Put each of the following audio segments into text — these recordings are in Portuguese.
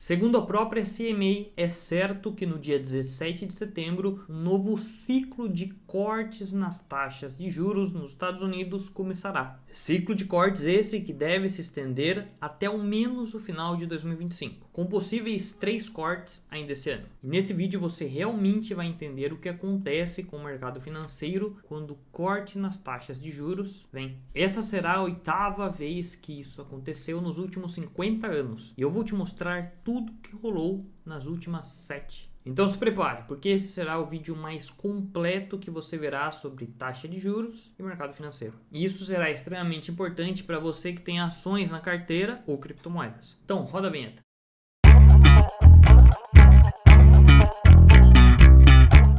Segundo a própria CMA, é certo que no dia 17 de setembro, um novo ciclo de cortes nas taxas de juros nos Estados Unidos começará. Ciclo de cortes esse que deve se estender até ao menos o final de 2025, com possíveis 3 cortes ainda esse ano. E nesse vídeo você realmente vai entender o que acontece com o mercado financeiro quando o corte nas taxas de juros vem. Essa será a 8ª vez que isso aconteceu nos últimos 50 anos. E eu vou te mostrar tudo que rolou nas últimas 7. Então se prepare, porque esse será o vídeo mais completo que você verá sobre taxa de juros e mercado financeiro. E isso será extremamente importante para você que tem ações na carteira ou criptomoedas. Então, roda a vinheta.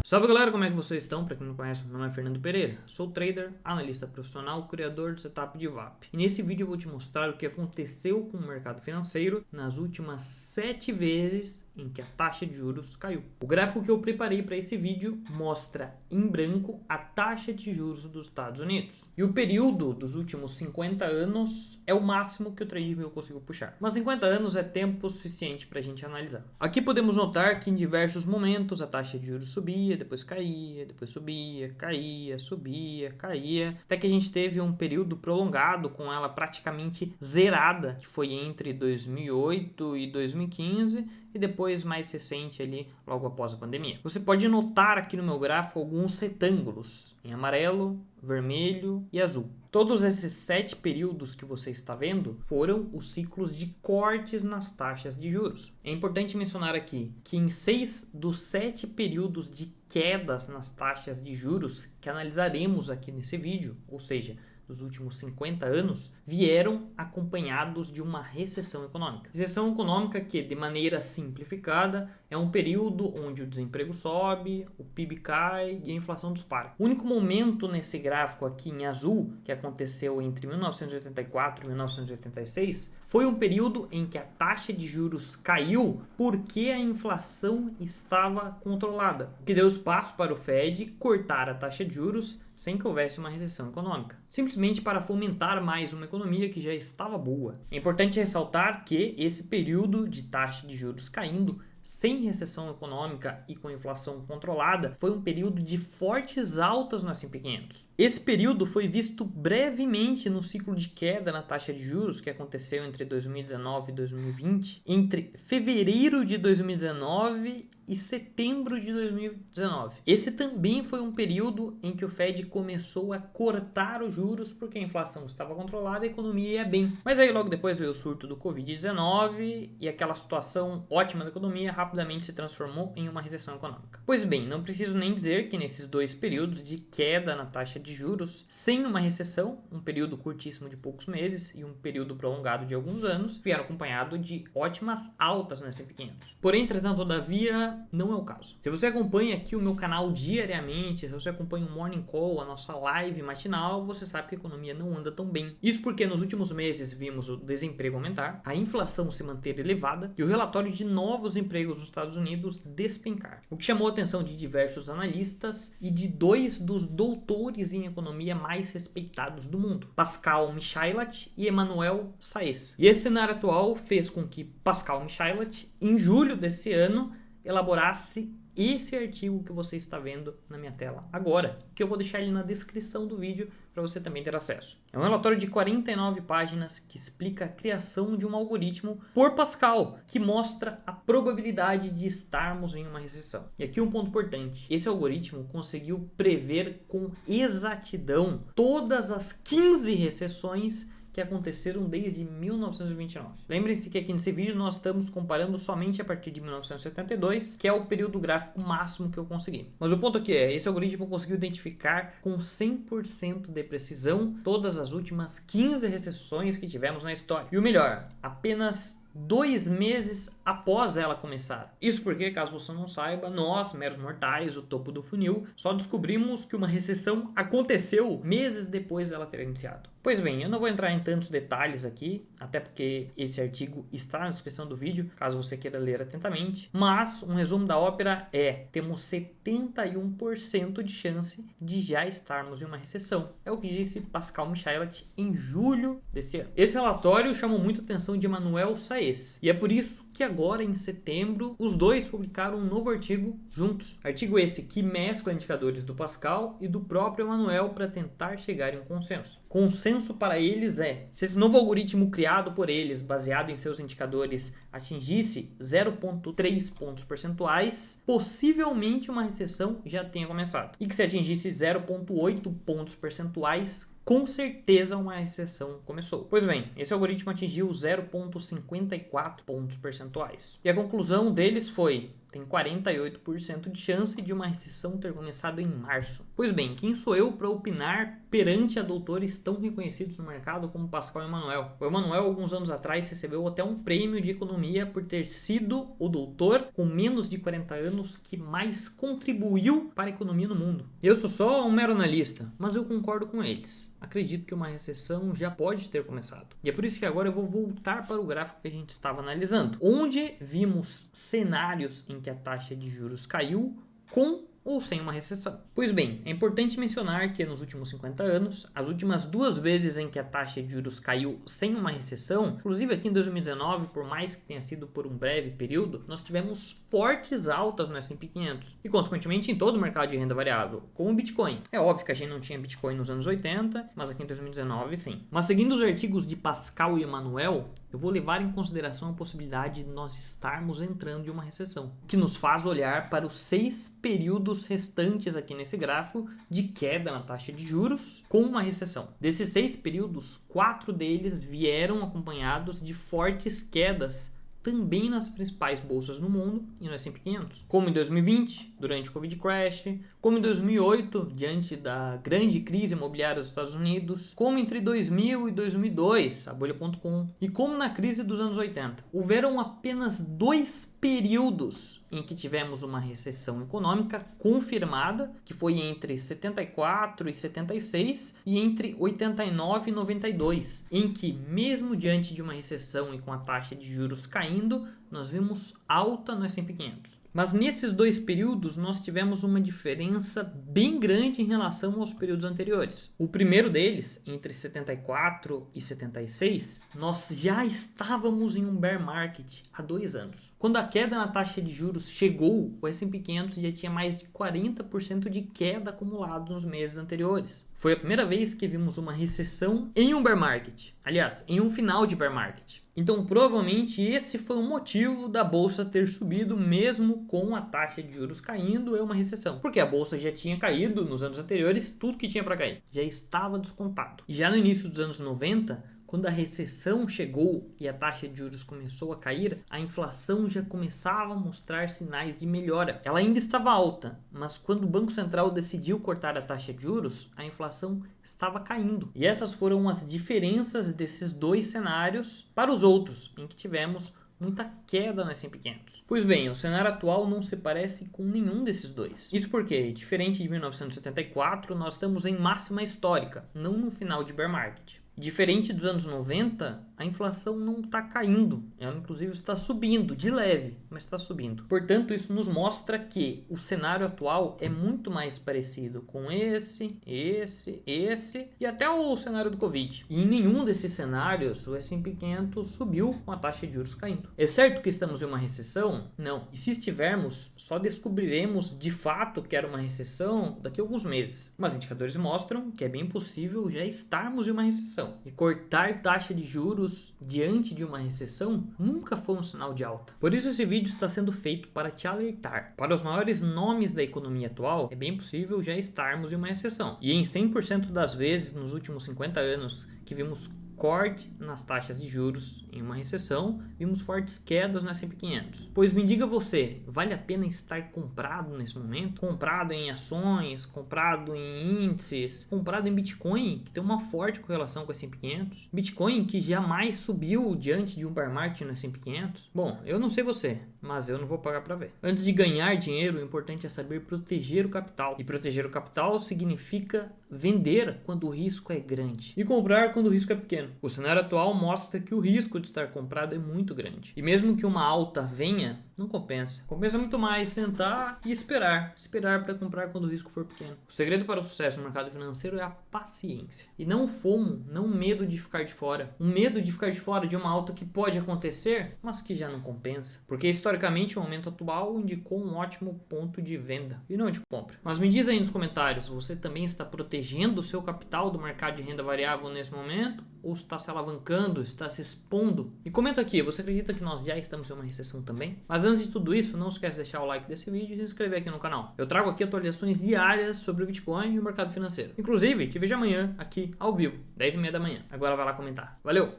Salve galera, como é que vocês estão? Para quem não conhece, meu nome é Fernando Pereira, sou trader, analista profissional, criador do setup de VAP. E nesse vídeo eu vou te mostrar o que aconteceu com o mercado financeiro nas últimas 7 vezes em que a taxa de juros caiu. O gráfico que eu preparei para esse vídeo mostra em branco a taxa de juros dos Estados Unidos. E o período dos últimos 50 anos é o máximo que o TradingView conseguiu puxar. Mas 50 anos é tempo suficiente para a gente analisar. Aqui podemos notar que em diversos momentos a taxa de juros subia, depois caía, depois subia, caía, subia, caía, até que a gente teve um período prolongado com ela praticamente zerada, que foi entre 2008 e 2015 e depois mais recente ali, logo após a pandemia. Você pode notar aqui no meu gráfico alguns retângulos em amarelo, vermelho e azul. Todos esses 7 períodos que você está vendo foram os ciclos de cortes nas taxas de juros. É importante mencionar aqui que em 6 dos 7 períodos de quedas nas taxas de juros que analisaremos aqui nesse vídeo, ou seja, dos últimos 50 anos, vieram acompanhados de uma recessão econômica. Recessão econômica que, de maneira simplificada, é um período onde o desemprego sobe, o PIB cai e a inflação dispara. O único momento nesse gráfico aqui em azul, que aconteceu entre 1984 e 1986, foi um período em que a taxa de juros caiu porque a inflação estava controlada, o que deu espaço para o Fed cortar a taxa de juros sem que houvesse uma recessão econômica, simplesmente para fomentar mais uma economia que já estava boa. É importante ressaltar que esse período de taxa de juros caindo sem recessão econômica e com inflação controlada, foi um período de fortes altas no S&P 500. Esse período foi visto brevemente no ciclo de queda na taxa de juros que aconteceu entre 2019 e 2020, entre fevereiro de 2019 e setembro de 2019. Esse também foi um período em que o Fed começou a cortar os juros porque a inflação estava controlada e a economia ia bem. Mas aí logo depois veio o surto do Covid-19 e aquela situação ótima da economia rapidamente se transformou em uma recessão econômica. Pois bem, não preciso nem dizer que nesses 2 períodos de queda na taxa de juros, sem uma recessão, um período curtíssimo de poucos meses e um período prolongado de alguns anos, vieram acompanhado de ótimas altas no S&P 500. Porém, entretanto, todavia, não é o caso. Se você acompanha aqui o meu canal diariamente, se você acompanha o Morning Call, a nossa live matinal, você sabe que a economia não anda tão bem. Isso porque nos últimos meses vimos o desemprego aumentar, a inflação se manter elevada e o relatório de novos empregos nos Estados Unidos despencar. O que chamou a atenção de diversos analistas e de 2 dos doutores em economia mais respeitados do mundo, Pascal Michaillat e Emmanuel Saez. E esse cenário atual fez com que Pascal Michaillat, em julho desse ano, elaborasse esse artigo que você está vendo na minha tela agora, que eu vou deixar ele na descrição do vídeo para você também ter acesso. É um relatório de 49 páginas que explica a criação de um algoritmo por Pascal, que mostra a probabilidade de estarmos em uma recessão. E aqui um ponto importante, esse algoritmo conseguiu prever com exatidão todas as 15 recessões que aconteceram desde 1929. Lembre-se que aqui nesse vídeo nós estamos comparando somente a partir de 1972, que é o período gráfico máximo que eu consegui. Mas o ponto aqui é, esse algoritmo conseguiu identificar com 100% de precisão todas as últimas 15 recessões que tivemos na história. E o melhor, apenas 2 meses após ela começar. Isso porque, caso você não saiba, nós, meros mortais, o topo do funil, só descobrimos que uma recessão aconteceu meses depois dela ter iniciado. Pois bem, eu não vou entrar em tantos detalhes aqui, até porque esse artigo está na descrição do vídeo, caso você queira ler atentamente, mas um resumo da ópera é, temos 71% de chance de já estarmos em uma recessão. É o que disse Pascal Michaillat em julho desse ano. Esse relatório chamou muita atenção de Emmanuel Saez, esse. E é por isso que agora, em setembro, os dois publicaram um novo artigo juntos. Artigo esse que mescla indicadores do Pascal e do próprio Emanuel para tentar chegar em um consenso. Consenso para eles é: se esse novo algoritmo criado por eles, baseado em seus indicadores, atingisse 0,3 pontos percentuais, possivelmente uma recessão já tenha começado. E que se atingisse 0,8 pontos percentuais, com certeza uma recessão começou. Pois bem, esse algoritmo atingiu 0,54 pontos percentuais. E a conclusão deles foi: tem 48% de chance de uma recessão ter começado em março. Pois bem, quem sou eu para opinar perante a doutores tão reconhecidos no mercado como Pascal e Emanuel? O Emanuel, alguns anos atrás, recebeu até um prêmio de economia por ter sido o doutor com menos de 40 anos que mais contribuiu para a economia no mundo. Eu sou só um mero analista, mas eu concordo com eles. Acredito que uma recessão já pode ter começado. E é por isso que agora eu vou voltar para o gráfico que a gente estava analisando, onde vimos cenários em que a taxa de juros caiu com ou sem uma recessão. Pois bem, é importante mencionar que nos últimos 50 anos, as últimas 2 vezes em que a taxa de juros caiu sem uma recessão, inclusive aqui em 2019, por mais que tenha sido por um breve período, nós tivemos fortes altas no S&P 500 e consequentemente em todo o mercado de renda variável, como o Bitcoin. É óbvio que a gente não tinha Bitcoin nos anos 80, mas aqui em 2019 sim. Mas seguindo os artigos de Pascal e Emanuel, eu vou levar em consideração a possibilidade de nós estarmos entrando em uma recessão, que nos faz olhar para os 6 períodos restantes aqui nesse gráfico de queda na taxa de juros com uma recessão. Desses 6 períodos, 4 deles vieram acompanhados de fortes quedas também nas principais bolsas no mundo e no S&P 500, como em 2020, durante o Covid Crash, como em 2008, diante da grande crise imobiliária dos Estados Unidos, como entre 2000 e 2002, a bolha.com, e como na crise dos anos 80. Houveram apenas 2 períodos em que tivemos uma recessão econômica confirmada, que foi entre 74 e 76 e entre 89 e 92, em que mesmo diante de uma recessão e com a taxa de juros caindo, nós vimos alta no S&P 500. Mas nesses 2 períodos nós tivemos uma diferença bem grande em relação aos períodos anteriores. O primeiro deles, entre 74 e 76, nós já estávamos em um bear market há 2 anos. Quando a queda na taxa de juros chegou, o S&P 500 já tinha mais de 40% de queda acumulado nos meses anteriores. Foi a primeira vez que vimos uma recessão em um bear market. Aliás, em um final de bear market. Então, provavelmente, esse foi o motivo da bolsa ter subido mesmo com a taxa de juros caindo, é uma recessão. Porque a bolsa já tinha caído nos anos anteriores, tudo que tinha para cair já estava descontado. E já no início dos anos 90, quando a recessão chegou e a taxa de juros começou a cair, a inflação já começava a mostrar sinais de melhora. Ela ainda estava alta, mas quando o Banco Central decidiu cortar a taxa de juros, a inflação estava caindo. E essas foram as diferenças desses 2 cenários para os outros, em que tivemos muita queda no S&P 500. Pois bem, o cenário atual não se parece com nenhum desses 2. Isso porque, diferente de 1974, nós estamos em máxima histórica, não no final de bear market. Diferente dos anos 90, a inflação não está caindo, ela inclusive está subindo, de leve, mas está subindo. Portanto, isso nos mostra que o cenário atual é muito mais parecido com esse e até o cenário do Covid. E em nenhum desses cenários o S&P 500 subiu com a taxa de juros caindo. É certo que estamos em uma recessão? Não. E se estivermos, só descobriremos de fato que era uma recessão daqui a alguns meses. Mas indicadores mostram que é bem possível já estarmos em uma recessão. E cortar taxa de juros diante de uma recessão nunca foi um sinal de alta. Por isso esse vídeo está sendo feito para te alertar. Para os maiores nomes da economia atual, é bem possível já estarmos em uma recessão. E em 100% das vezes nos últimos 50 anos que vimos corte nas taxas de juros em uma recessão, vimos fortes quedas no S&P 500. Pois me diga você, vale a pena estar comprado nesse momento? Comprado em ações, comprado em índices, comprado em Bitcoin, que tem uma forte correlação com o S&P 500? Bitcoin que jamais subiu diante de um bear market no S&P 500? Bom, eu não sei você, mas eu não vou pagar para ver. Antes de ganhar dinheiro, o importante é saber proteger o capital. E proteger o capital significa vender quando o risco é grande e comprar quando o risco é pequeno. pequeno. O cenário atual mostra que o risco de estar comprado é muito grande. E mesmo que uma alta venha, não compensa. Compensa muito mais sentar e esperar. Esperar para comprar quando o risco for pequeno. O segredo para o sucesso no mercado financeiro é a paciência. E não o FOMO, não o medo de ficar de fora. Um medo de ficar de fora de uma alta que pode acontecer, mas que já não compensa. Porque historicamente o momento atual indicou um ótimo ponto de venda e não de compra. Mas me diz aí nos comentários, você também está protegendo o seu capital do mercado de renda variável nesse momento? Ou está se alavancando, está se expondo? E comenta aqui, você acredita que nós já estamos em uma recessão também? Mas antes de tudo isso, não esquece de deixar o like desse vídeo e se inscrever aqui no canal. Eu trago aqui atualizações diárias sobre o Bitcoin e o mercado financeiro. Inclusive, te vejo amanhã aqui ao vivo, 10h30 da manhã. Agora vai lá comentar. Valeu!